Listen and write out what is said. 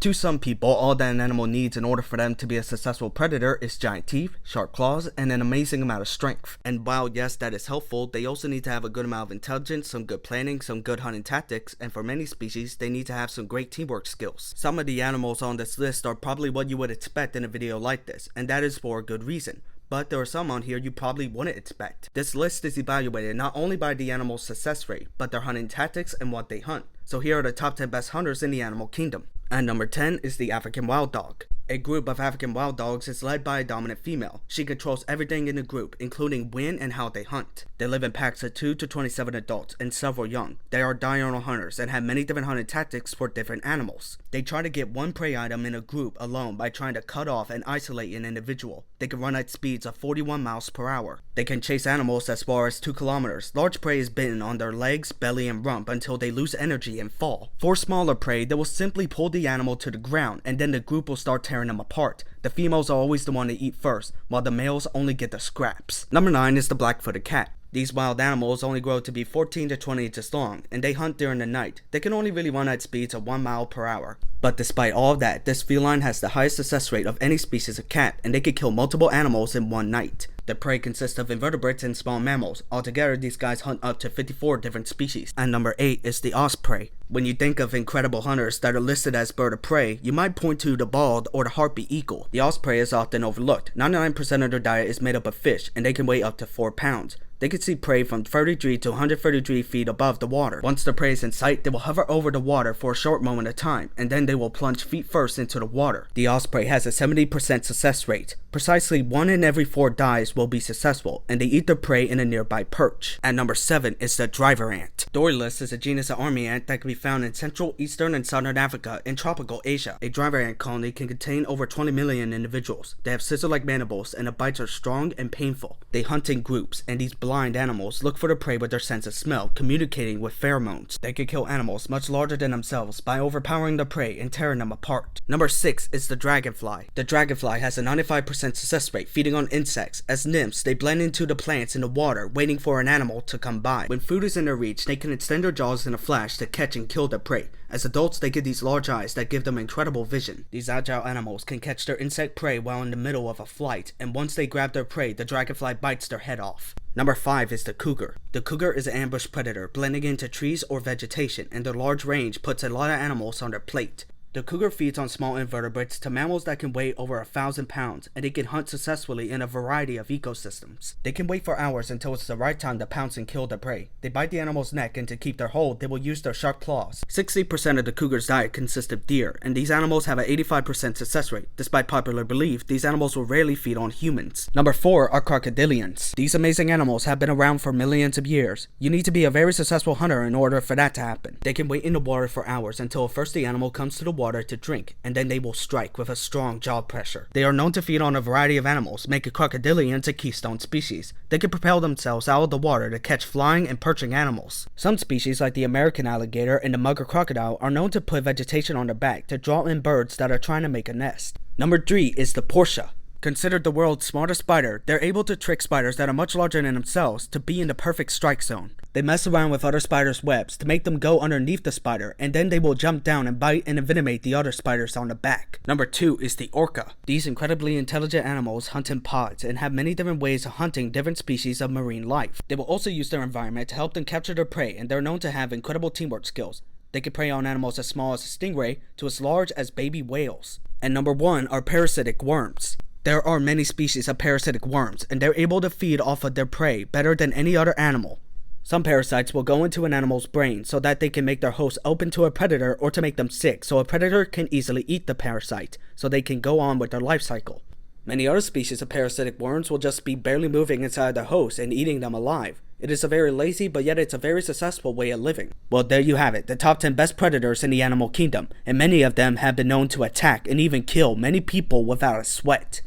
To some people, all that an animal needs in order for them to be a successful predator is giant teeth, sharp claws, and an amazing amount of strength. And while yes, that is helpful, they also need to have a good amount of intelligence, some good planning, some good hunting tactics, and for many species, they need to have some great teamwork skills. Some of the animals on this list are probably what you would expect in a video like this, and that is for a good reason. But there are some on here you probably wouldn't expect. This list is evaluated not only by the animal's success rate, but their hunting tactics and what they hunt. So here are the top 10 best hunters in the animal kingdom. And number 10 is the African wild dog. A group of African wild dogs is led by a dominant female. She controls everything in the group, including when and how they hunt. They live in packs of 2 to 27 adults and several young. They are diurnal hunters and have many different hunting tactics for different animals. They try to get one prey item in a group alone by trying to cut off and isolate an individual. They can run at speeds of 41 miles per hour. They can chase animals as far as 2 kilometers. Large prey is bitten on their legs, belly, and rump until they lose energy and fall. For smaller prey, they will simply pull the animal to the ground and then the group will start tearing them apart. The females are always the one to eat first, while the males only get the scraps. Number 9 is the Blackfooted Cat. These wild animals only grow to be 14 to 20 inches long, and they hunt during the night. They can only really run at speeds of 1 mile per hour. But despite all of that, this feline has the highest success rate of any species of cat, and they can kill multiple animals in one night. The prey consists of invertebrates and small mammals. Altogether, these guys hunt up to 54 different species. And number 8 is the osprey. When you think of incredible hunters that are listed as bird of prey, you might point to the bald or the harpy eagle. The osprey is often overlooked. 99% of their diet is made up of fish, and they can weigh up to 4 pounds. They can see prey from 33 to 133 feet above the water. Once the prey is in sight, they will hover over the water for a short moment of time, and then they will plunge feet first into the water. The osprey has a 70% success rate. Precisely 1 in every 4 dives will be successful, and they eat their prey in a nearby perch. At number 7 is the driver ant. Dorylis is a genus of army ant that can be found in Central, Eastern, and Southern Africa and tropical Asia. A driver ant colony can contain over 20 million individuals. They have scissor-like mandibles, and the bites are strong and painful. They hunt in groups, and these blind animals look for the prey with their sense of smell, communicating with pheromones. They can kill animals much larger than themselves by overpowering the prey and tearing them apart. Number 6 is the dragonfly. The dragonfly has a 95% success rate feeding on insects. As nymphs, they blend into the plants in the water, waiting for an animal to come by. When food is in their reach, they can extend their jaws in a flash to catch and kill their prey. As adults, they get these large eyes that give them incredible vision. These agile animals can catch their insect prey while in the middle of a flight, and once they grab their prey, the dragonfly bites their head off. Number 5 is the cougar. The cougar is an ambush predator, blending into trees or vegetation, and their large range puts a lot of animals on their plate. The cougar feeds on small invertebrates to mammals that can weigh over 1,000 pounds, and they can hunt successfully in a variety of ecosystems. They can wait for hours until it's the right time to pounce and kill their prey. They bite the animal's neck, and to keep their hold, they will use their sharp claws. 60% of the cougar's diet consists of deer, and these animals have an 85% success rate. Despite popular belief, these animals will rarely feed on humans. Number 4 are crocodilians. These amazing animals have been around for millions of years. You need to be a very successful hunter in order for that to happen. They can wait in the water for hours until first the animal comes to the water to drink, and then they will strike with a strong jaw pressure. They are known to feed on a variety of animals, making crocodilians a keystone species. They can propel themselves out of the water to catch flying and perching animals. Some species, like the American alligator and the mugger crocodile, are known to put vegetation on their back to draw in birds that are trying to make a nest. Number 3 is the portia. Considered the world's smartest spider, they're able to trick spiders that are much larger than themselves to be in the perfect strike zone. They mess around with other spiders' webs to make them go underneath the spider, and then they will jump down and bite and envenomate the other spiders on the back. Number 2 is the orca. These incredibly intelligent animals hunt in pods and have many different ways of hunting different species of marine life. They will also use their environment to help them capture their prey, and they're known to have incredible teamwork skills. They can prey on animals as small as a stingray to as large as baby whales. And number 1 are parasitic worms. There are many species of parasitic worms, and they're able to feed off of their prey better than any other animal. Some parasites will go into an animal's brain so that they can make their host open to a predator or to make them sick, so a predator can easily eat the parasite, so they can go on with their life cycle. Many other species of parasitic worms will just be barely moving inside their host and eating them alive. It is a very lazy, but yet it's a very successful way of living. Well, there you have it, the top 10 best predators in the animal kingdom, and many of them have been known to attack and even kill many people without a sweat.